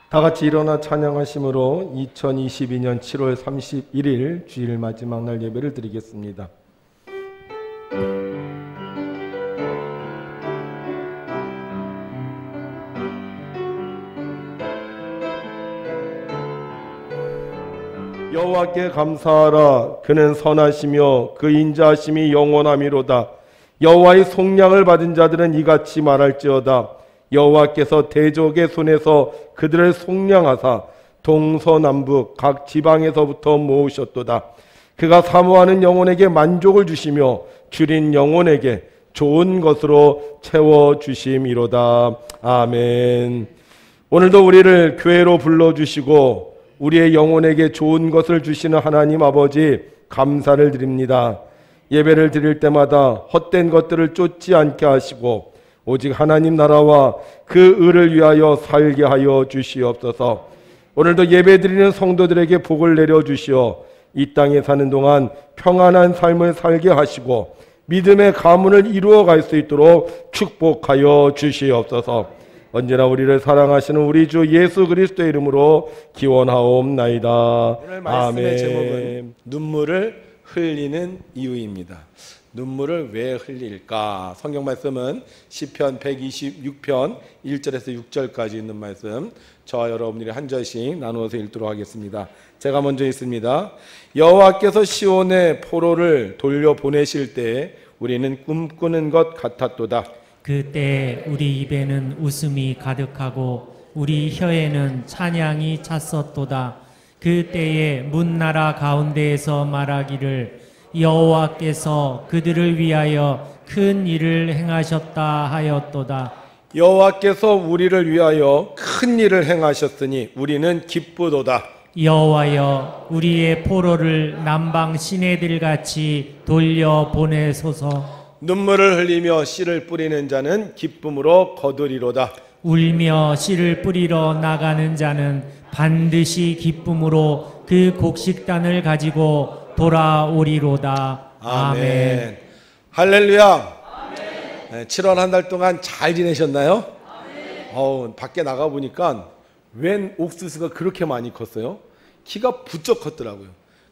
다 같이 일어나 찬양하심으로 2022년 7월 31일 주일 마지막 날 예배를 드리겠습니다. 여호와께 감사하라. 그는 선하시며 그 인자하심이 영원함이로다. 여호와의 속량을 받은 자들은 이같이 말할지어다. 여호와께서 대적의 손에서 그들을 속량하사 동서남북 각 지방에서부터 모으셨도다. 그가 사모하는 영혼에게 만족을 주시며 줄인 영혼에게 좋은 것으로 채워주심이로다. 아멘. 오늘도 우리를 교회로 불러주시고 우리의 영혼에게 좋은 것을 주시는 하나님 아버지 감사를 드립니다. 예배를 드릴 때마다 헛된 것들을 쫓지 않게 하시고 오직 하나님 나라와 그 의를 위하여 살게 하여 주시옵소서. 오늘도 예배드리는 성도들에게 복을 내려주시어 이 땅에 사는 동안 평안한 삶을 살게 하시고 믿음의 가문을 이루어갈 수 있도록 축복하여 주시옵소서. 언제나 우리를 사랑하시는 우리 주 예수 그리스도의 이름으로 기원하옵나이다. 오늘 말씀의 아멘. 제목은 눈물을 흘리는 이유입니다. 눈물을 왜 흘릴까? 성경 말씀은 시편 126편 1절에서 6절까지 있는 말씀, 저와 여러분들이 한 절씩 나누어서 읽도록 하겠습니다. 제가 먼저 읽습니다. 여호와께서 시온의 포로를 돌려보내실 때 우리는 꿈꾸는 것 같았도다. 그때 우리 입에는 웃음이 가득하고 우리 혀에는 찬양이 찼었도다. 그때에 문나라 가운데에서 말하기를 여호와께서 그들을 위하여 큰 일을 행하셨다 하였도다. 여호와께서 우리를 위하여 큰 일을 행하셨으니 우리는 기쁘도다. 여호와여 우리의 포로를 남방 시내들같이 돌려보내소서. 눈물을 흘리며 씨를 뿌리는 자는 기쁨으로 거두리로다. 울며 씨를 뿌리러 나가는 자는 반드시 기쁨으로 그 곡식단을 가지고 돌아오리로다. 아멘. 할렐루야. 아멘. 7월 한 달 동안 잘 지내셨나요? 밖에 나가 보니까 웬 옥수수가 그렇게 많이 컸어요? 키가 부쩍 컸더라고요.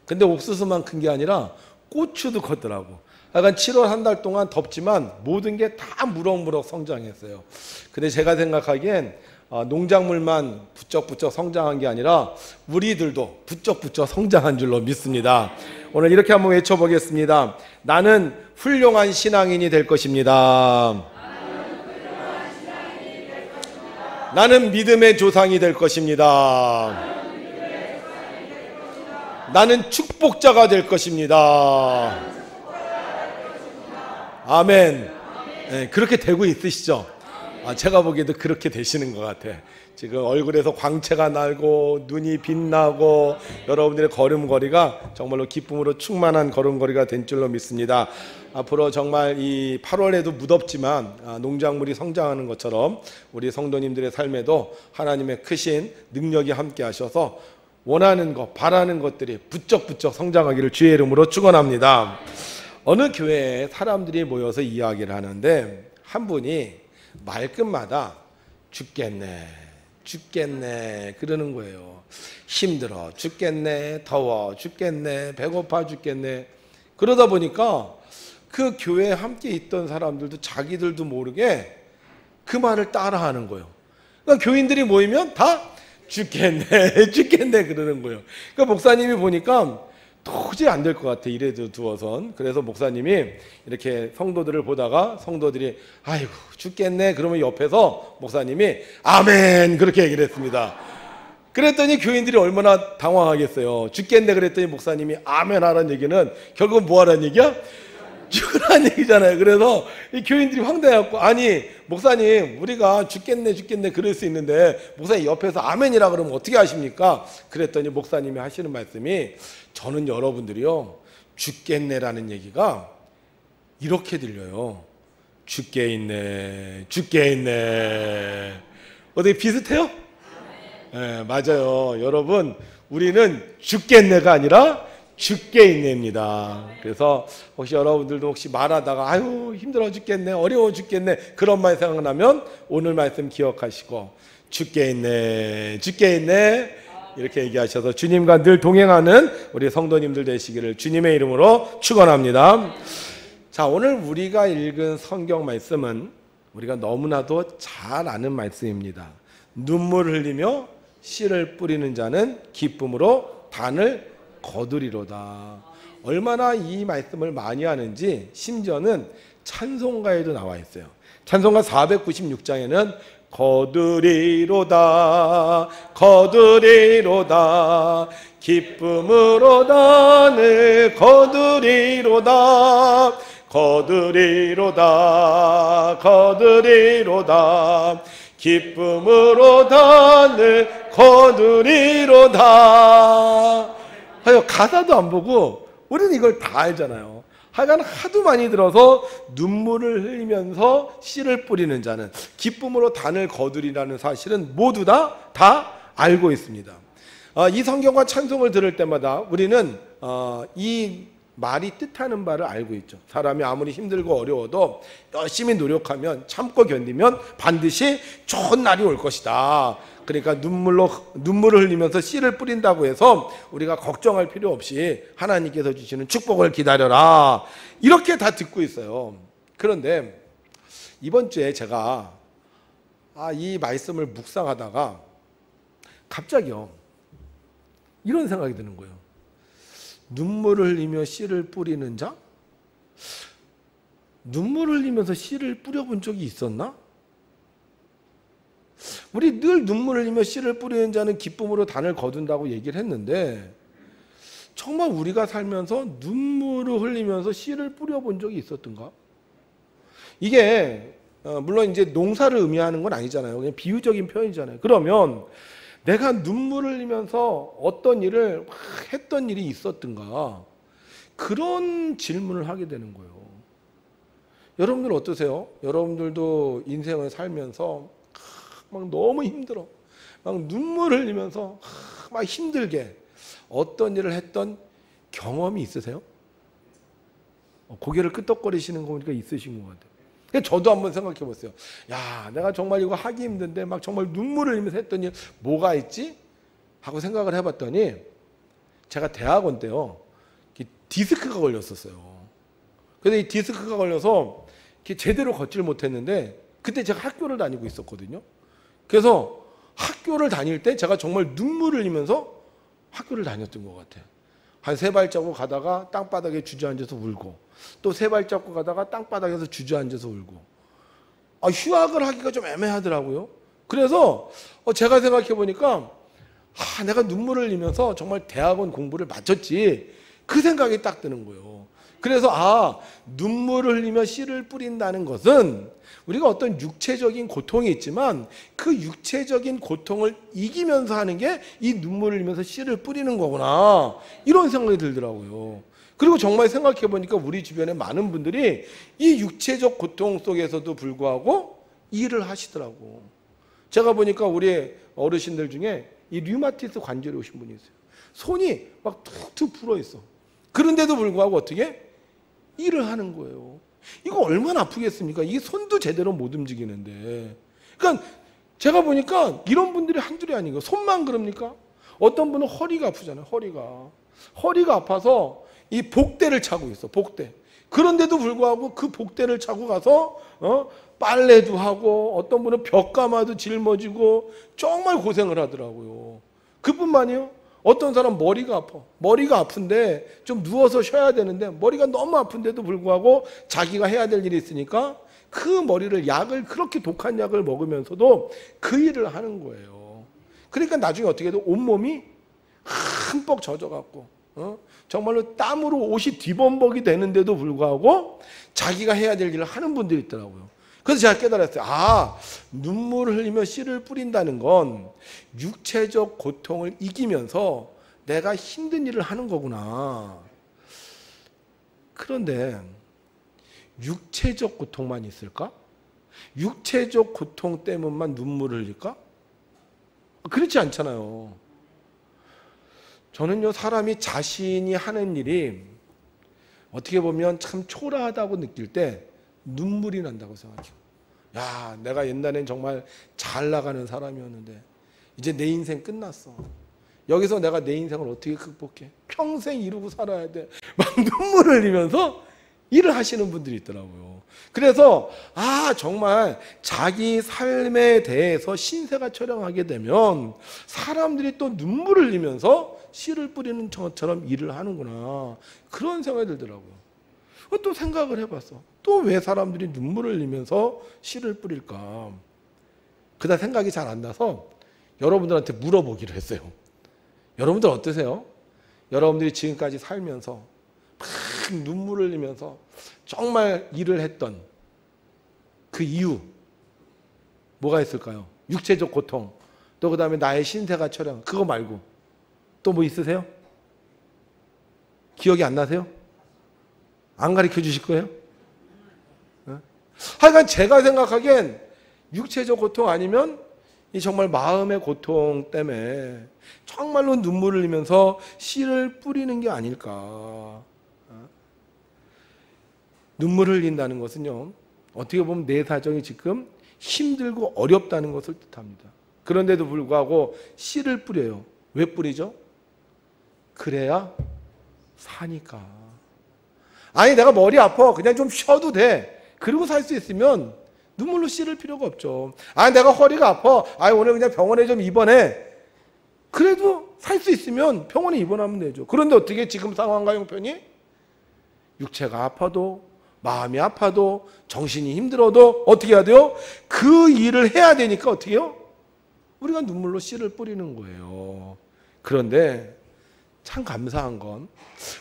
근데 옥수수만 큰 게 아니라 고추도 컸더라고. 약간 7월 한 달 동안 덥지만 모든 게 다 무럭무럭 성장했어요. 근데 제가 생각하기엔 농작물만 부쩍부쩍 성장한 게 아니라 우리들도 부쩍부쩍 성장한 줄로 믿습니다. 오늘 이렇게 한번 외쳐보겠습니다. 나는 훌륭한 신앙인이 될 것입니다. 나는 믿음의 조상이 될 것입니다. 나는 축복자가 될 것입니다. 아멘. 네, 그렇게 되고 있으시죠? 제가 보기에도 그렇게 되시는 것 같아. 지금 얼굴에서 광채가 나고 눈이 빛나고 여러분들의 걸음걸이가 정말로 기쁨으로 충만한 걸음걸이가 된 줄로 믿습니다. 앞으로 정말 이 8월에도 무덥지만 농작물이 성장하는 것처럼 우리 성도님들의 삶에도 하나님의 크신 능력이 함께 하셔서 원하는 것, 바라는 것들이 부쩍부쩍 성장하기를 주의 이름으로 축원합니다. 어느 교회에 사람들이 모여서 이야기를 하는데 한 분이 말끝마다 죽겠네 그러는 거예요. 힘들어 죽겠네, 더워 죽겠네, 배고파 죽겠네. 그러다 보니까 그 교회에 함께 있던 사람들도 자기들도 모르게 그 말을 따라하는 거예요. 그러니까 교인들이 모이면 다 죽겠네 그러는 거예요. 그러니까 목사님이 보니까 도저히 안 될 것 같아, 이래 두어선. 그래서 목사님이 이렇게 성도들을 보다가 성도들이 아이고 죽겠네 그러면 옆에서 목사님이 아멘 그렇게 얘기를 했습니다. 그랬더니 교인들이 얼마나 당황하겠어요. 죽겠네 그랬더니 목사님이 아멘 하라는 얘기는 결국은 뭐 하라는 얘기야? 죽으라는 얘기잖아요. 그래서 이 교인들이 황당해갖고 아니 목사님 우리가 죽겠네 그럴 수 있는데 목사님 옆에서 아멘이라 그러면 어떻게 하십니까? 그랬더니 목사님이 하시는 말씀이 저는 여러분들이요 죽겠네라는 얘기가 이렇게 들려요. 죽게 있네 어떻게 비슷해요? 네, 맞아요. 여러분 우리는 죽겠네가 아니라 죽게 있네입니다. 그래서 혹시 여러분들도 혹시 말하다가 아유 힘들어 죽겠네 어려워 죽겠네 그런 말 생각나면 오늘 말씀 기억하시고 죽게 있네, 죽게 있네. 이렇게 얘기하셔서 주님과 늘 동행하는 우리 성도님들 되시기를 주님의 이름으로 축원합니다. 자, 오늘 우리가 읽은 성경 말씀은 우리가 너무나도 잘 아는 말씀입니다. 눈물 흘리며 씨를 뿌리는 자는 기쁨으로 단을 거두리로다. 얼마나 이 말씀을 많이 하는지 심지어는 찬송가에도 나와 있어요. 찬송가 496장에는 거두리로다 거두리로다 기쁨으로 단을 거두리로다 거두리로다 거두리로다 기쁨으로 단을 거두리로다. 하여 가사도 안 보고 우리는 이걸 다 알잖아요. 하여간 하도 많이 들어서 눈물을 흘리면서 씨를 뿌리는 자는 기쁨으로 단을 거두리라는 사실은 모두 다 알고 있습니다. 이 성경과 찬송을 들을 때마다 우리는 이 말이 뜻하는 바를 알고 있죠. 사람이 아무리 힘들고 어려워도 열심히 노력하면 참고 견디면 반드시 좋은 날이 올 것이다. 그러니까 눈물을 흘리면서 씨를 뿌린다고 해서 우리가 걱정할 필요 없이 하나님께서 주시는 축복을 기다려라. 이렇게 다 듣고 있어요. 그런데 이번 주에 제가 이 말씀을 묵상하다가 갑자기요 이런 생각이 드는 거예요. 눈물을 흘리며 씨를 뿌리는 자? 눈물을 흘리면서 씨를 뿌려본 적이 있었나? 우리 늘 눈물을 흘리며 씨를 뿌리는 자는 기쁨으로 단을 거둔다고 얘기를 했는데 정말 우리가 살면서 눈물을 흘리면서 씨를 뿌려본 적이 있었던가? 이게 물론 이제 농사를 의미하는 건 아니잖아요. 그냥 비유적인 표현이잖아요. 그러면 내가 눈물을 흘리면서 어떤 일을 했던 일이 있었던가? 그런 질문을 하게 되는 거예요. 여러분들 어떠세요? 여러분들도 인생을 살면서 막 너무 힘들어. 막 눈물을 흘리면서 막 힘들게 어떤 일을 했던 경험이 있으세요? 고개를 끄덕거리시는 거 보니까 있으신 것 같아요. 저도 한번 생각해 보세요. 야, 내가 정말 이거 하기 힘든데 막 정말 눈물을 흘리면서 했던 일 뭐가 있지? 하고 생각을 해봤더니 제가 대학원 때요 디스크가 걸렸었어요. 그래서 이 디스크가 걸려서 제대로 걷지를 못했는데 그때 제가 학교를 다니고 있었거든요. 그래서 학교를 다닐 때 제가 정말 눈물을 흘리면서 학교를 다녔던 것 같아요. 한 3발자국 가다가 땅바닥에 주저앉아서 울고 또 3발자국 가다가 땅바닥에서 주저앉아서 울고 휴학을 하기가 좀 애매하더라고요. 그래서 제가 생각해 보니까 내가 눈물을 흘리면서 정말 대학원 공부를 마쳤지 그 생각이 딱 드는 거예요. 그래서 눈물을 흘리며 씨를 뿌린다는 것은 우리가 어떤 육체적인 고통이 있지만 그 육체적인 고통을 이기면서 하는 게 이 눈물을 흘리면서 씨를 뿌리는 거구나 이런 생각이 들더라고요. 그리고 정말 생각해 보니까 우리 주변에 많은 분들이 이 육체적 고통 속에서도 불구하고 일을 하시더라고. 제가 보니까 우리 어르신들 중에 이 류마티스 관절이 오신 분이 있어요. 손이 막 툭툭 불어 있어. 그런데도 불구하고 어떻게 일을 하는 거예요. 이거 얼마나 아프겠습니까? 이게 손도 제대로 못 움직이는데. 그러니까 제가 보니까 이런 분들이 한둘이 아닌 거예요. 손만 그럽니까? 어떤 분은 허리가 아프잖아요. 허리가 아파서 이 복대를 차고 있어. 복대. 그런데도 불구하고 그 복대를 차고 가서 빨래도 하고 어떤 분은 벽가마도 짊어지고 정말 고생을 하더라고요. 그뿐만이요. 어떤 사람 머리가 아파. 머리가 아픈데 좀 누워서 쉬어야 되는데 머리가 너무 아픈데도 불구하고 자기가 해야 될 일이 있으니까 그 머리를 그렇게 독한 약을 먹으면서도 그 일을 하는 거예요. 그러니까 나중에 어떻게 해도 온몸이 흠뻑 젖어갖고 정말로 땀으로 옷이 뒤범벅이 되는데도 불구하고 자기가 해야 될 일을 하는 분들이 있더라고요. 그래서 제가 깨달았어요. 눈물을 흘리며 씨를 뿌린다는 건 육체적 고통을 이기면서 내가 힘든 일을 하는 거구나. 그런데 육체적 고통만 있을까? 육체적 고통 때문만 눈물을 흘릴까? 그렇지 않잖아요. 저는요, 사람이 자신이 하는 일이 어떻게 보면 참 초라하다고 느낄 때 눈물이 난다고 생각해요. 야, 내가 옛날엔 정말 잘 나가는 사람이었는데 이제 내 인생 끝났어. 여기서 내가 내 인생을 어떻게 극복해? 평생 이루고 살아야 돼. 막 눈물을 흘리면서 일을 하시는 분들이 있더라고요. 그래서 정말 자기 삶에 대해서 신세가 촬영하게 되면 사람들이 또 눈물을 흘리면서 씨를 뿌리는 것처럼 일을 하는구나, 그런 생각이 들더라고요. 또 생각을 해봤어. 또 왜 사람들이 눈물을 흘리면서 씨를 뿌릴까? 그다 생각이 잘 안 나서 여러분들한테 물어보기로 했어요. 여러분들 어떠세요? 여러분들이 지금까지 살면서 막 눈물을 흘리면서 정말 일을 했던 그 이유 뭐가 있을까요? 육체적 고통, 또 그 다음에 나의 신세가 촬영, 그거 말고 또 뭐 있으세요? 기억이 안 나세요? 안 가르쳐 주실 거예요? 하여간 제가 생각하기엔 육체적 고통 아니면 이 정말 마음의 고통 때문에 정말로 눈물을 흘리면서 씨를 뿌리는 게 아닐까. 눈물을 흘린다는 것은요, 어떻게 보면 내 사정이 지금 힘들고 어렵다는 것을 뜻합니다. 그런데도 불구하고 씨를 뿌려요. 왜 뿌리죠? 그래야 사니까. 아니, 내가 머리 아파, 그냥 좀 쉬어도 돼, 그리고 살 수 있으면 눈물로 씨를 필요가 없죠. 내가 허리가 아파, 오늘 그냥 병원에 좀 입원해, 그래도 살 수 있으면 병원에 입원하면 되죠. 그런데 어떻게 지금 상황과 형편이 육체가 아파도 마음이 아파도 정신이 힘들어도 어떻게 해야 돼요? 그 일을 해야 되니까 어떻게 해요? 우리가 눈물로 씨를 뿌리는 거예요. 그런데 참 감사한 건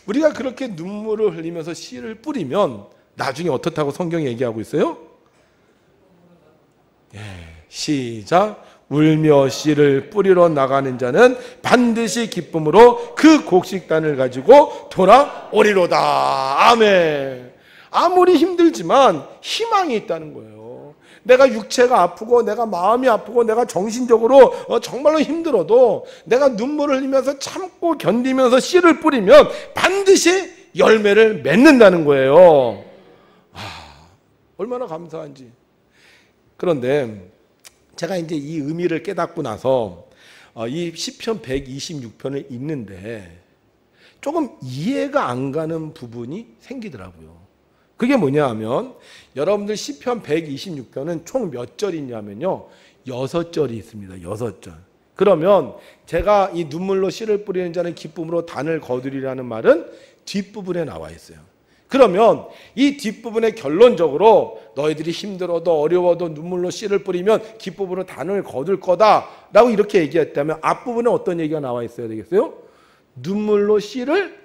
우리가 그렇게 눈물을 흘리면서 씨를 뿌리면 나중에 어떻다고 성경이 얘기하고 있어요? 시작. 울며 씨를 뿌리러 나가는 자는 반드시 기쁨으로 그 곡식단을 가지고 돌아오리로다. 아멘. 아무리 힘들지만 희망이 있다는 거예요. 내가 육체가 아프고 내가 마음이 아프고 내가 정신적으로 정말로 힘들어도 내가 눈물을 흘리면서 참고 견디면서 씨를 뿌리면 반드시 열매를 맺는다는 거예요. 얼마나 감사한지. 그런데 제가 이제 이 의미를 깨닫고 나서 이 시편 126편을 읽는데 조금 이해가 안 가는 부분이 생기더라고요. 그게 뭐냐 하면, 여러분들 시편 126편은 총 몇 절이냐면요, 6절이 있습니다. 6절. 그러면 제가 이 눈물로 씨를 뿌리는 자는 기쁨으로 단을 거두리라는 말은 뒷부분에 나와 있어요. 그러면 이 뒷부분에 결론적으로 너희들이 힘들어도 어려워도 눈물로 씨를 뿌리면 기쁨으로 단을 거둘 거다라고 이렇게 얘기했다면, 앞부분에 어떤 얘기가 나와 있어야 되겠어요? 눈물로 씨를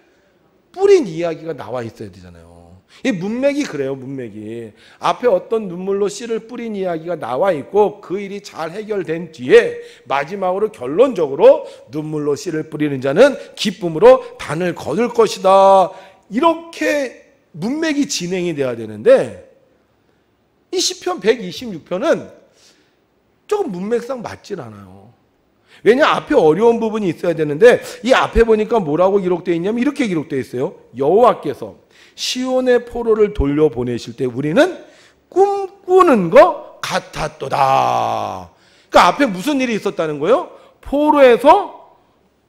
뿌린 이야기가 나와 있어야 되잖아요. 이 문맥이 그래요. 문맥이 앞에 어떤 눈물로 씨를 뿌린 이야기가 나와 있고 그 일이 잘 해결된 뒤에 마지막으로 결론적으로 눈물로 씨를 뿌리는 자는 기쁨으로 단을 거둘 것이다, 이렇게 문맥이 진행이 돼야 되는데, 이 시편 126편은 조금 문맥상 맞질 않아요. 왜냐, 앞에 어려운 부분이 있어야 되는데 이 앞에 보니까 뭐라고 기록되어 있냐면 이렇게 기록되어 있어요. 여호와께서 시온의 포로를 돌려보내실 때 우리는 꿈꾸는 것 같았도다. 그러니까 앞에 무슨 일이 있었다는 거예요? 포로에서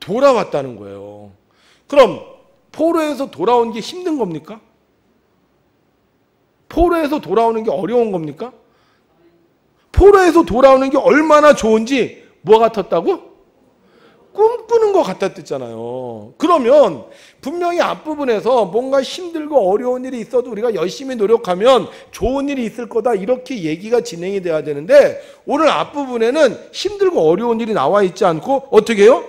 돌아왔다는 거예요. 그럼 포로에서 돌아온 게 힘든 겁니까? 포로에서 돌아오는 게 어려운 겁니까? 포로에서 돌아오는 게 얼마나 좋은지 뭐 같았다고? 꿈꾸는 것 같았댔잖아요. 그러면 분명히 앞부분에서 뭔가 힘들고 어려운 일이 있어도 우리가 열심히 노력하면 좋은 일이 있을 거다, 이렇게 얘기가 진행이 돼야 되는데, 오늘 앞부분에는 힘들고 어려운 일이 나와 있지 않고 어떻게 해요?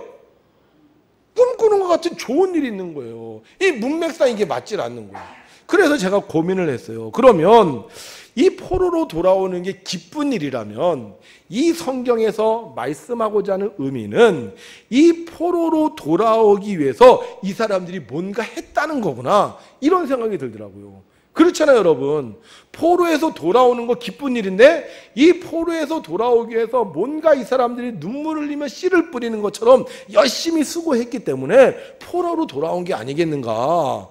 꿈꾸는 것 같은 좋은 일이 있는 거예요. 이 문맥상 이게 맞질 않는 거예요. 그래서 제가 고민을 했어요. 그러면 이 포로로 돌아오는 게 기쁜 일이라면 이 성경에서 말씀하고자 하는 의미는 이 포로로 돌아오기 위해서 이 사람들이 뭔가 했다는 거구나, 이런 생각이 들더라고요. 그렇잖아요, 여러분. 포로에서 돌아오는 거 기쁜 일인데 이 포로에서 돌아오기 위해서 뭔가 이 사람들이 눈물을 흘리며 씨를 뿌리는 것처럼 열심히 수고했기 때문에 포로로 돌아온 게 아니겠는가.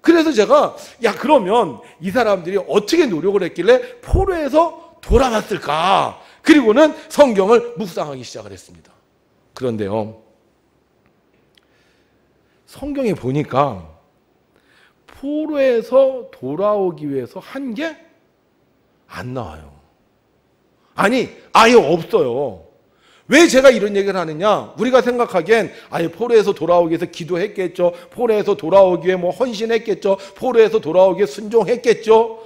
그래서 제가 그러면 이 사람들이 어떻게 노력을 했길래 포로에서 돌아왔을까? 그리고는 성경을 묵상하기 시작을 했습니다. 그런데요, 성경에 보니까 포로에서 돌아오기 위해서 한 게 안 나와요. 아니, 아예 없어요. 왜 제가 이런 얘기를 하느냐? 우리가 생각하기엔 아예 포로에서 돌아오기 위해서 기도했겠죠. 포로에서 돌아오기 위해 뭐 헌신했겠죠. 포로에서 돌아오기 위해 순종했겠죠.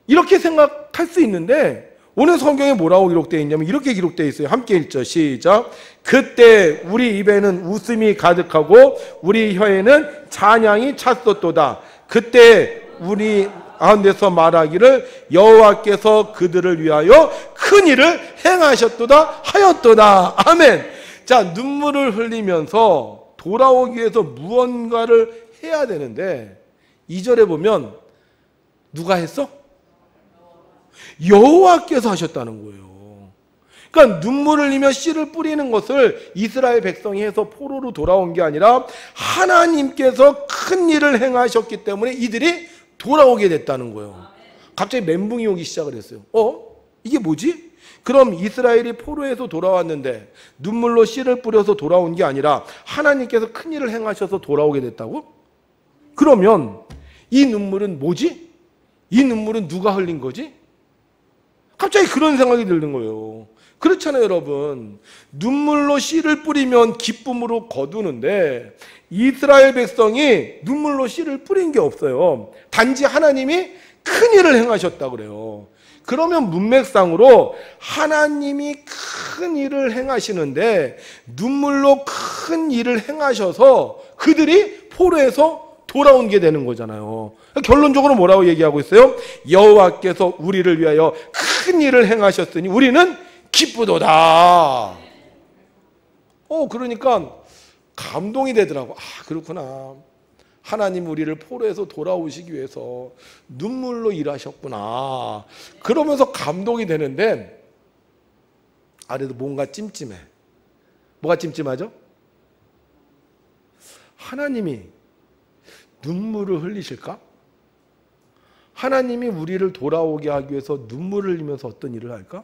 이렇게 생각할 수 있는데 오늘 성경에 뭐라고 기록되어 있냐면 이렇게 기록되어 있어요. 함께 읽죠. 시작. 그때 우리 입에는 웃음이 가득하고 우리 혀에는 찬양이 찼었도다. 그때 우리 가운데서 말하기를 여호와께서 그들을 위하여 큰 일을 행하셨도다 하였도다. 아멘. 자, 눈물을 흘리면서 돌아오기 위해서 무언가를 해야 되는데 2절에 보면 누가 했어? 여호와께서 하셨다는 거예요. 그러니까 눈물을 흘리며 씨를 뿌리는 것을 이스라엘 백성이 해서 포로로 돌아온 게 아니라 하나님께서 큰 일을 행하셨기 때문에 이들이 돌아오게 됐다는 거예요. 갑자기 멘붕이 오기 시작을 했어요. 이게 뭐지? 그럼 이스라엘이 포로에서 돌아왔는데 눈물로 씨를 뿌려서 돌아온 게 아니라 하나님께서 큰 일을 행하셔서 돌아오게 됐다고? 그러면 이 눈물은 뭐지? 이 눈물은 누가 흘린 거지? 갑자기 그런 생각이 드는 거예요. 그렇잖아요, 여러분. 눈물로 씨를 뿌리면 기쁨으로 거두는데 이스라엘 백성이 눈물로 씨를 뿌린 게 없어요. 단지 하나님이 큰 일을 행하셨다 그래요. 그러면 문맥상으로 하나님이 큰 일을 행하시는데 눈물로 큰 일을 행하셔서 그들이 포로에서 돌아온 게 되는 거잖아요. 결론적으로 뭐라고 얘기하고 있어요? 여호와께서 우리를 위하여 큰 일을 행하셨으니 우리는 기쁘도다. 그러니까 감동이 되더라고. 그렇구나. 하나님 우리를 포로에서 돌아오시기 위해서 눈물로 일하셨구나. 그러면서 감동이 되는데 아래도 뭔가 찜찜해. 뭐가 찜찜하죠? 하나님이 눈물을 흘리실까? 하나님이 우리를 돌아오게 하기 위해서 눈물을 흘리면서 어떤 일을 할까?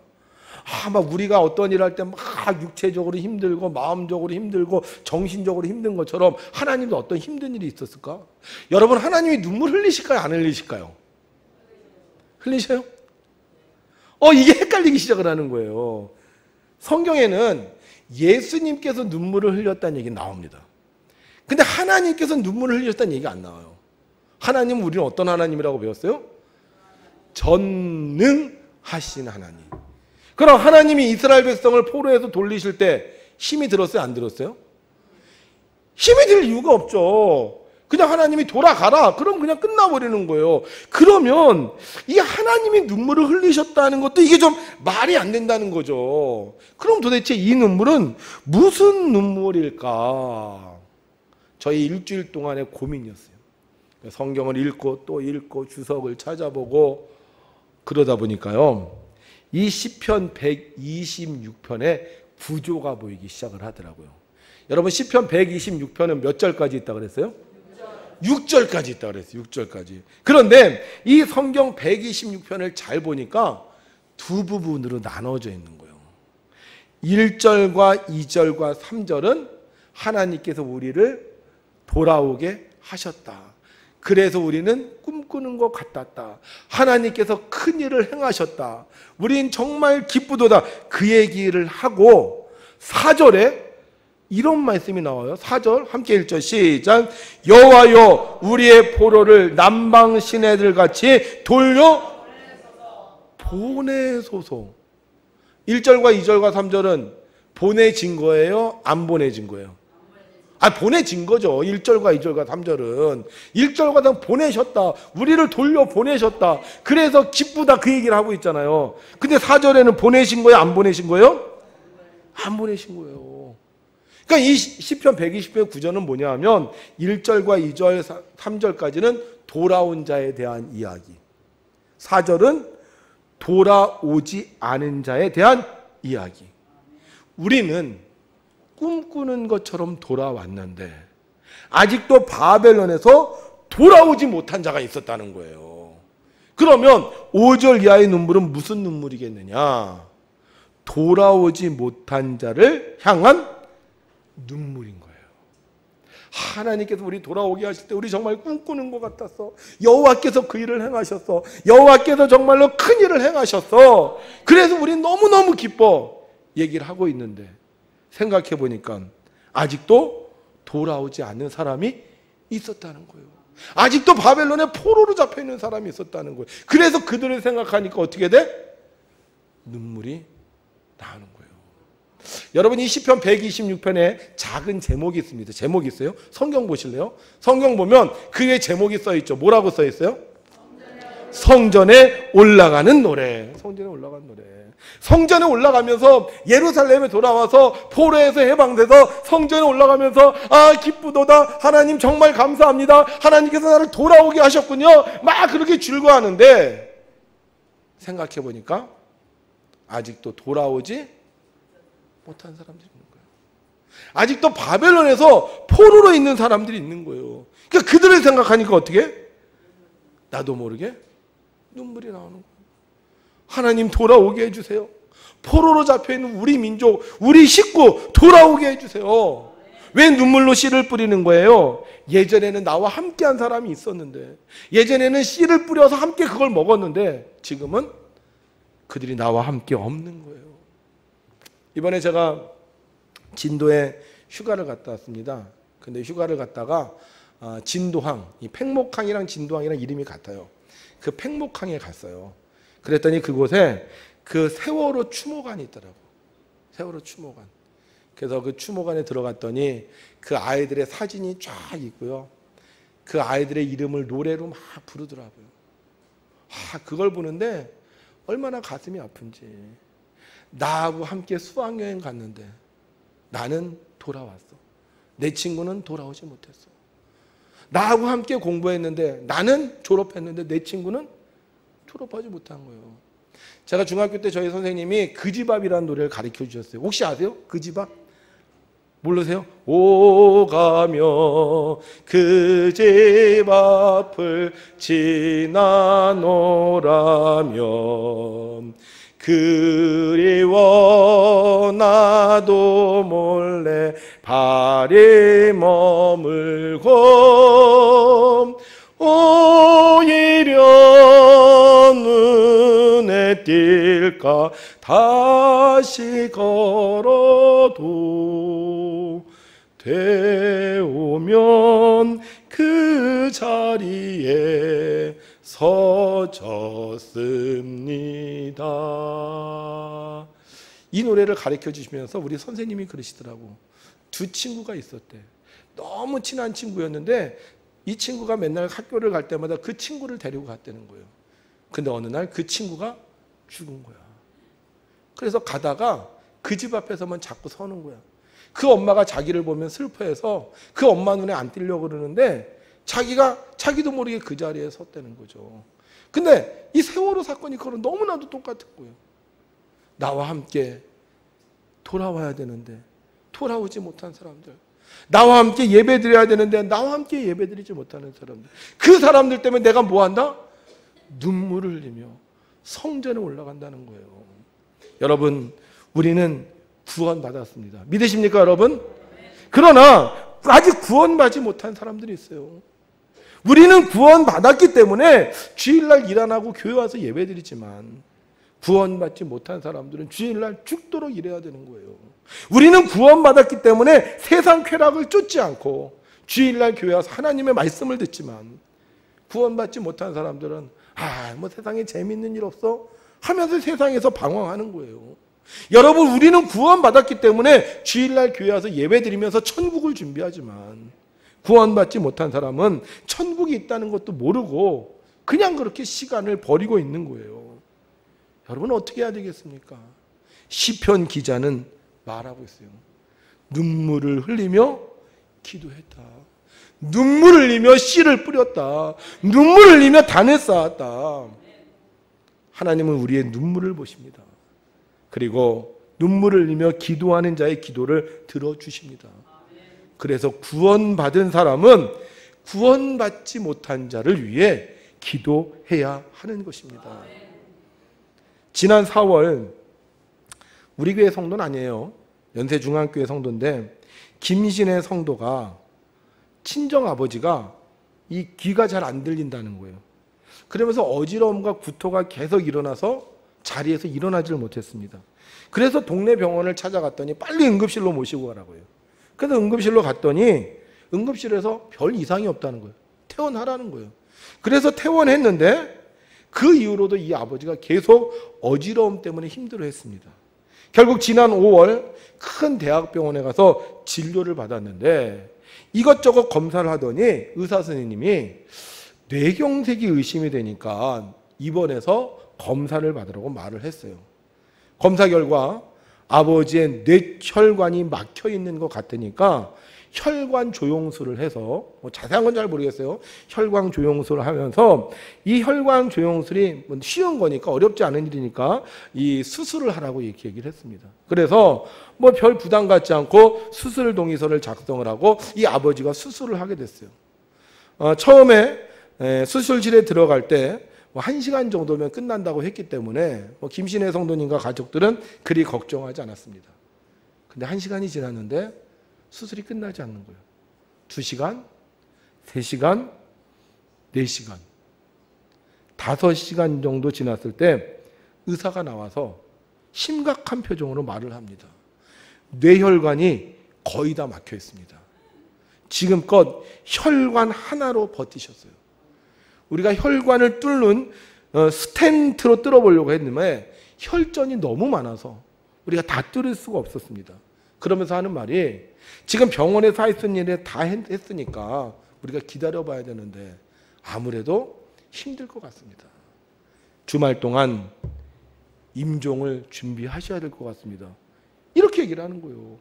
막 우리가 어떤 일을 할 때 막 육체적으로 힘들고 마음적으로 힘들고 정신적으로 힘든 것처럼 하나님도 어떤 힘든 일이 있었을까? 여러분, 하나님이 눈물 흘리실까요? 안 흘리실까요? 흘리셔요? 이게 헷갈리기 시작을 하는 거예요. 성경에는 예수님께서 눈물을 흘렸다는 얘기 나옵니다. 근데 하나님께서 눈물을 흘렸다는 얘기가 안 나와요. 하나님은 우리는 어떤 하나님이라고 배웠어요? 전능하신 하나님. 그럼 하나님이 이스라엘 백성을 포로에서 돌리실 때 힘이 들었어요? 안 들었어요? 힘이 들 이유가 없죠. 그냥 하나님이 돌아가라. 그럼 그냥 끝나버리는 거예요. 그러면 이 하나님이 눈물을 흘리셨다는 것도 이게 좀 말이 안 된다는 거죠. 그럼 도대체 이 눈물은 무슨 눈물일까? 저희 일주일 동안의 고민이었어요. 성경을 읽고 또 읽고 주석을 찾아보고 그러다 보니까요, 이 시편 126편의 구조가 보이기 시작을 하더라고요. 여러분, 시편 126편은 몇 절까지 있다고 그랬어요? 6절까지 있다고 그랬어요. 6절까지. 그런데 이 성경 126편을 잘 보니까 두 부분으로 나눠져 있는 거예요. 1절과 2절과 3절은 하나님께서 우리를 돌아오게 하셨다. 그래서 우리는 꿈꾸는 것 같았다. 하나님께서 큰 일을 행하셨다. 우린 정말 기쁘도다. 그 얘기를 하고 4절에 이런 말씀이 나와요. 4절 함께 읽죠. 시작. 여호와여 우리의 포로를 남방 시내들 같이 돌려 보내소서. 1절과 2절과 3절은 보내진 거예요? 안 보내진 거예요? 보내진 거죠. 1절과 2절과 3절은 1절과 3절 보내셨다. 우리를 돌려 보내셨다. 그래서 기쁘다 그 얘기를 하고 있잖아요. 근데 4절에는 보내신 거예요? 안 보내신 거예요? 안 보내신 거예요. 그러니까 이 시편 120편 9절은 뭐냐 하면 1절과 2절 3절까지는 돌아온 자에 대한 이야기, 4절은 돌아오지 않은 자에 대한 이야기. 우리는 꿈꾸는 것처럼 돌아왔는데 아직도 바벨론에서 돌아오지 못한 자가 있었다는 거예요. 그러면 5절 이하의 눈물은 무슨 눈물이겠느냐? 돌아오지 못한 자를 향한 눈물인 거예요. 하나님께서 우리 돌아오게 하실 때 우리 정말 꿈꾸는 것 같았어. 여호와께서 그 일을 행하셨어. 여호와께서 정말로 큰 일을 행하셨어. 그래서 우리 너무너무 기뻐 얘기를 하고 있는데, 생각해 보니까 아직도 돌아오지 않는 사람이 있었다는 거예요. 아직도 바벨론에 포로로 잡혀있는 사람이 있었다는 거예요. 그래서 그들을 생각하니까 어떻게 돼? 눈물이 나오는 거예요. 여러분, 이 시편 126편에 작은 제목이 있습니다. 제목이 있어요? 성경 보실래요? 성경 보면 그의 제목이 써있죠. 뭐라고 써있어요? 성전에 올라가는 노래. 성전에 올라가는 노래. 성전에 올라가면서 예루살렘에 돌아와서 포로에서 해방돼서 성전에 올라가면서 아 기쁘도다, 하나님 정말 감사합니다, 하나님께서 나를 돌아오게 하셨군요, 막 그렇게 즐거워하는데, 생각해 보니까 아직도 돌아오지 못한 사람들이 있는 거예요. 아직도 바벨론에서 포로로 있는 사람들이 있는 거예요. 그러니까 그들을 생각하니까 어떻게? 나도 모르게 눈물이 나오는 거예요. 하나님 돌아오게 해주세요. 포로로 잡혀있는 우리 민족, 우리 식구 돌아오게 해주세요. 왜 눈물로 씨를 뿌리는 거예요? 예전에는 나와 함께한 사람이 있었는데, 예전에는 씨를 뿌려서 함께 그걸 먹었는데, 지금은 그들이 나와 함께 없는 거예요. 이번에 제가 진도에 휴가를 갔다 왔습니다. 근데 휴가를 갔다가 진도항, 이 팽목항이랑 진도항이랑 이름이 같아요. 그 팽목항에 갔어요. 그랬더니 그곳에 그 세월호 추모관이 있더라고. 세월호 추모관. 그래서 그 추모관에 들어갔더니 그 아이들의 사진이 쫙 있고요. 그 아이들의 이름을 노래로 막 부르더라고요. 그걸 보는데 얼마나 가슴이 아픈지. 나하고 함께 수학여행 갔는데 나는 돌아왔어. 내 친구는 돌아오지 못했어. 나하고 함께 공부했는데 나는 졸업했는데 내 친구는 졸업하지 못한 거예요. 제가 중학교 때 저희 선생님이 그지밥이라는 노래를 가르쳐 주셨어요. 혹시 아세요? 그지밥? 모르세요? 오가며 그집 앞을 지나노라면 그리워 나도 몰래 발이 머물고 오히려 눈에 띌까 다시 걸어도 되오면 그 자리에 서졌습니다. 이 노래를 가르쳐 주시면서 우리 선생님이 그러시더라고. 두 친구가 있었대. 너무 친한 친구였는데 이 친구가 맨날 학교를 갈 때마다 그 친구를 데리고 갔다는 거예요. 근데 어느 날 그 친구가 죽은 거야. 그래서 가다가 그 집 앞에서만 자꾸 서는 거야. 그 엄마가 자기를 보면 슬퍼해서 그 엄마 눈에 안 띄려고 그러는데 자기도 모르게 그 자리에 섰다는 거죠. 근데 이 세월호 사건이 그거랑 너무나도 똑같은 거예요. 나와 함께 돌아와야 되는데 돌아오지 못한 사람들, 나와 함께 예배드려야 되는데 나와 함께 예배드리지 못하는 사람들, 그 사람들 때문에 내가 뭐한다? 눈물을 흘리며 성전에 올라간다는 거예요. 여러분, 우리는 구원받았습니다. 믿으십니까 여러분? 그러나 아직 구원받지 못한 사람들이 있어요. 우리는 구원받았기 때문에 주일날 일 안 하고 교회 와서 예배드리지만 구원받지 못한 사람들은 주일날 죽도록 일해야 되는 거예요. 우리는 구원받았기 때문에 세상 쾌락을 쫓지 않고 주일날 교회 와서 하나님의 말씀을 듣지만, 구원받지 못한 사람들은 뭐 세상에 재밌는 일 없어? 하면서 세상에서 방황하는 거예요. 여러분, 우리는 구원받았기 때문에 주일날 교회 와서 예배드리면서 천국을 준비하지만, 구원받지 못한 사람은 천국이 있다는 것도 모르고 그냥 그렇게 시간을 버리고 있는 거예요. 여러분, 어떻게 해야 되겠습니까? 시편 기자는 말하고 있어요. 눈물을 흘리며 기도했다. 눈물을 흘리며 씨를 뿌렸다. 눈물을 흘리며 단을 쌓았다. 하나님은 우리의 눈물을 보십니다. 그리고 눈물을 흘리며 기도하는 자의 기도를 들어주십니다. 그래서 구원받은 사람은 구원받지 못한 자를 위해 기도해야 하는 것입니다. 지난 4월 우리 교회 성도는 아니에요. 연세중앙교회 성도인데 김신의 성도가 친정아버지가 이 귀가 잘 안 들린다는 거예요. 그러면서 어지러움과 구토가 계속 일어나서 자리에서 일어나지를 못했습니다. 그래서 동네 병원을 찾아갔더니 빨리 응급실로 모시고 가라고요. 그래서 응급실로 갔더니 응급실에서 별 이상이 없다는 거예요. 퇴원하라는 거예요. 그래서 퇴원했는데 그 이후로도 이 아버지가 계속 어지러움 때문에 힘들어했습니다. 결국 지난 5월 큰 대학병원에 가서 진료를 받았는데 이것저것 검사를 하더니 의사 선생님이 뇌경색이 의심이 되니까 입원해서 검사를 받으라고 말을 했어요. 검사 결과 아버지의 뇌혈관이 막혀 있는 것 같으니까 혈관 조영술을 해서, 자세한 건 잘 모르겠어요. 혈관 조영술을 하면서 이 혈관 조영술이 쉬운 거니까, 어렵지 않은 일이니까 이 수술을 하라고 이렇게 얘기를 했습니다. 그래서 별 부담 갖지 않고 수술 동의서를 작성을 하고 이 아버지가 수술을 하게 됐어요. 처음에 수술실에 들어갈 때 1시간 정도면 끝난다고 했기 때문에 김신혜 성도님과 가족들은 그리 걱정하지 않았습니다. 근데 1시간이 지났는데 수술이 끝나지 않는 거예요. 2시간, 3시간, 4시간, 5시간 정도 지났을 때 의사가 나와서 심각한 표정으로 말을 합니다. 뇌혈관이 거의 다 막혀 있습니다. 지금껏 혈관 하나로 버티셨어요. 우리가 혈관을 뚫는 스텐트로 뚫어보려고 했는데 혈전이 너무 많아서 우리가 다 뚫을 수가 없었습니다. 그러면서 하는 말이, 지금 병원에 서 있은 일에 다 했으니까 우리가 기다려봐야 되는데 아무래도 힘들 것 같습니다. 주말 동안 임종을 준비하셔야 될 것 같습니다. 이렇게 얘기를 하는 거예요.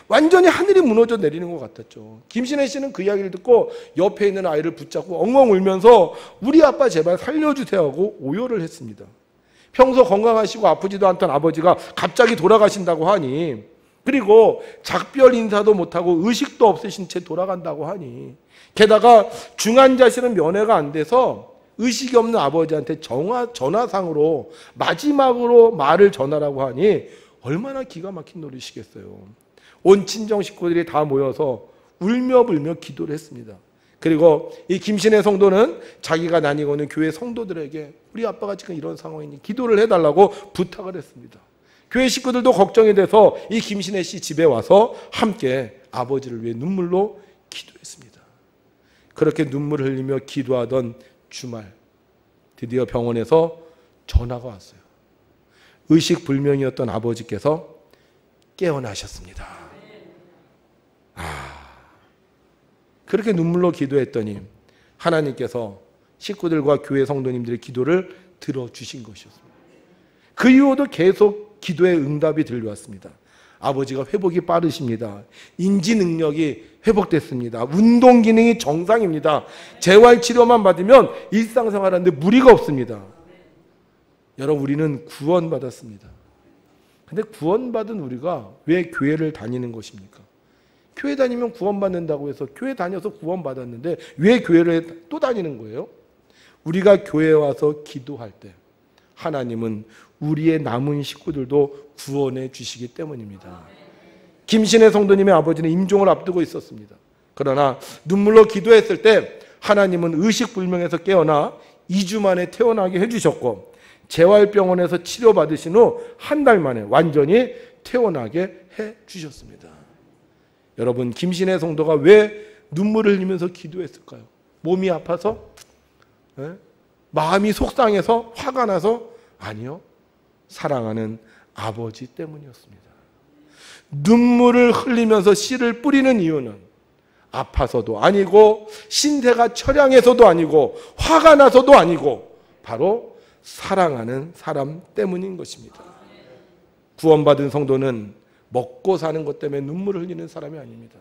완전히 하늘이 무너져 내리는 것 같았죠. 김신혜 씨는 그 이야기를 듣고 옆에 있는 아이를 붙잡고 엉엉 울면서 우리 아빠 제발 살려주세요 하고 오열을 했습니다. 평소 건강하시고 아프지도 않던 아버지가 갑자기 돌아가신다고 하니, 그리고 작별 인사도 못하고 의식도 없으신 채 돌아간다고 하니, 게다가 중환자실은 면회가 안 돼서 의식이 없는 아버지한테 전화상으로 마지막으로 말을 전하라고 하니 얼마나 기가 막힌 노릇이겠어요. 온 친정 식구들이 다 모여서 울며 불며 기도를 했습니다. 그리고 이 김신혜 성도는 자기가 다니고는 교회 성도들에게 우리 아빠가 지금 이런 상황이니 기도를 해달라고 부탁을 했습니다. 교회 식구들도 걱정이 돼서 이 김신혜 씨 집에 와서 함께 아버지를 위해 눈물로 기도했습니다. 그렇게 눈물을 흘리며 기도하던 주말, 드디어 병원에서 전화가 왔어요. 의식불명이었던 아버지께서 깨어나셨습니다. 그렇게 눈물로 기도했더니 하나님께서 식구들과 교회 성도님들의 기도를 들어주신 것이었습니다. 그 이후에도 계속 기도의 응답이 들려왔습니다. 아버지가 회복이 빠르십니다. 인지 능력이 회복됐습니다. 운동 기능이 정상입니다. 재활치료만 받으면 일상생활하는데 무리가 없습니다. 여러분, 우리는 구원받았습니다. 근데 구원받은 우리가 왜 교회를 다니는 것입니까? 교회 다니면 구원받는다고 해서 교회 다녀서 구원받았는데 왜 교회를 또 다니는 거예요? 우리가 교회에 와서 기도할 때 하나님은 우리의 남은 식구들도 구원해 주시기 때문입니다. 김신혜 성도님의 아버지는 임종을 앞두고 있었습니다. 그러나 눈물로 기도했을 때 하나님은 의식불명에서 깨어나 2주 만에 태어나게 해주셨고, 재활병원에서 치료받으신 후 한 달 만에 완전히 태어나게 해주셨습니다. 여러분, 김신혜 성도가 왜 눈물을 흘리면서 기도했을까요? 몸이 아파서? 마음이 속상해서? 화가 나서? 아니요. 사랑하는 아버지 때문이었습니다. 눈물을 흘리면서 씨를 뿌리는 이유는 아파서도 아니고 신세가 처량해서도 아니고 화가 나서도 아니고 바로 사랑하는 사람 때문인 것입니다. 구원받은 성도는 먹고 사는 것 때문에 눈물을 흘리는 사람이 아닙니다.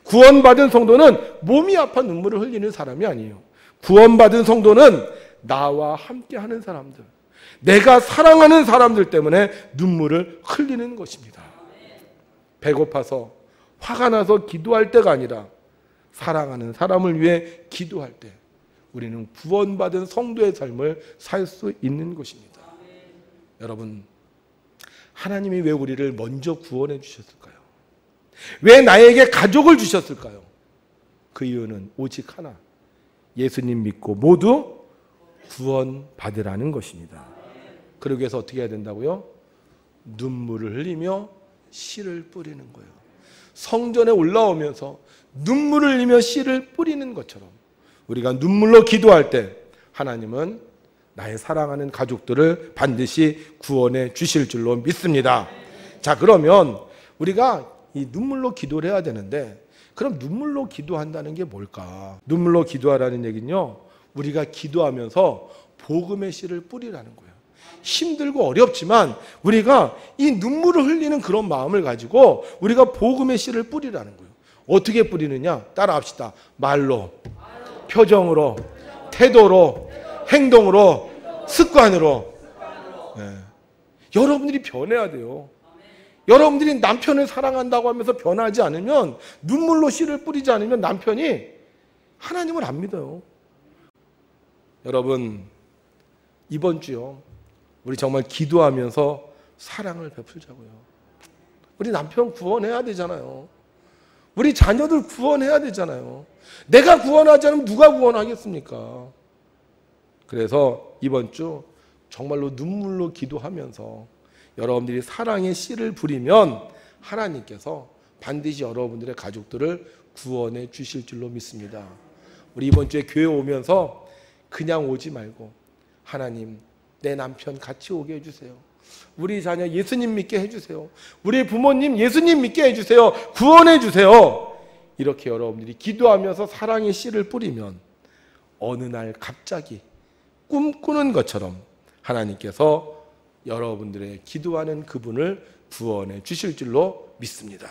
구원받은 성도는 몸이 아파 눈물을 흘리는 사람이 아니에요. 구원받은 성도는 나와 함께하는 사람들, 내가 사랑하는 사람들 때문에 눈물을 흘리는 것입니다. 배고파서 화가 나서 기도할 때가 아니라 사랑하는 사람을 위해 기도할 때 우리는 구원받은 성도의 삶을 살 수 있는 것입니다. 여러분, 하나님이 왜 우리를 먼저 구원해 주셨을까요? 왜 나에게 가족을 주셨을까요? 그 이유는 오직 하나, 예수님 믿고 모두 구원받으라는 것입니다. 그러기 위해서 어떻게 해야 된다고요? 눈물을 흘리며 씨를 뿌리는 거예요. 성전에 올라오면서 눈물을 흘리며 씨를 뿌리는 것처럼 우리가 눈물로 기도할 때 하나님은 나의 사랑하는 가족들을 반드시 구원해 주실 줄로 믿습니다. 자, 그러면 우리가 이 눈물로 기도를 해야 되는데, 그럼 눈물로 기도한다는 게 뭘까? 눈물로 기도하라는 얘기는요, 우리가 기도하면서 복음의 씨를 뿌리라는 거예요. 힘들고 어렵지만 우리가 이 눈물을 흘리는 그런 마음을 가지고 우리가 복음의 씨를 뿌리라는 거예요. 어떻게 뿌리느냐? 따라합시다. 말로, 표정으로, 태도로, 행동으로, 습관으로. 네. 여러분들이 변해야 돼요. 여러분들이 남편을 사랑한다고 하면서 변하지 않으면, 눈물로 씨를 뿌리지 않으면 남편이 하나님을 안 믿어요. 여러분, 이번 주요, 우리 정말 기도하면서 사랑을 베풀자고요. 우리 남편 구원해야 되잖아요. 우리 자녀들 구원해야 되잖아요. 내가 구원하지 않으면 누가 구원하겠습니까? 그래서 이번 주 정말로 눈물로 기도하면서 여러분들이 사랑의 씨를 부리면 하나님께서 반드시 여러분들의 가족들을 구원해 주실 줄로 믿습니다. 우리 이번 주에 교회 오면서 그냥 오지 말고, 하나님, 내 남편 같이 오게 해주세요. 우리 자녀 예수님 믿게 해주세요. 우리 부모님 예수님 믿게 해주세요. 구원해 주세요. 이렇게 여러분들이 기도하면서 사랑의 씨를 뿌리면 어느 날 갑자기 꿈꾸는 것처럼 하나님께서 여러분들의 기도하는 그분을 구원해 주실 줄로 믿습니다.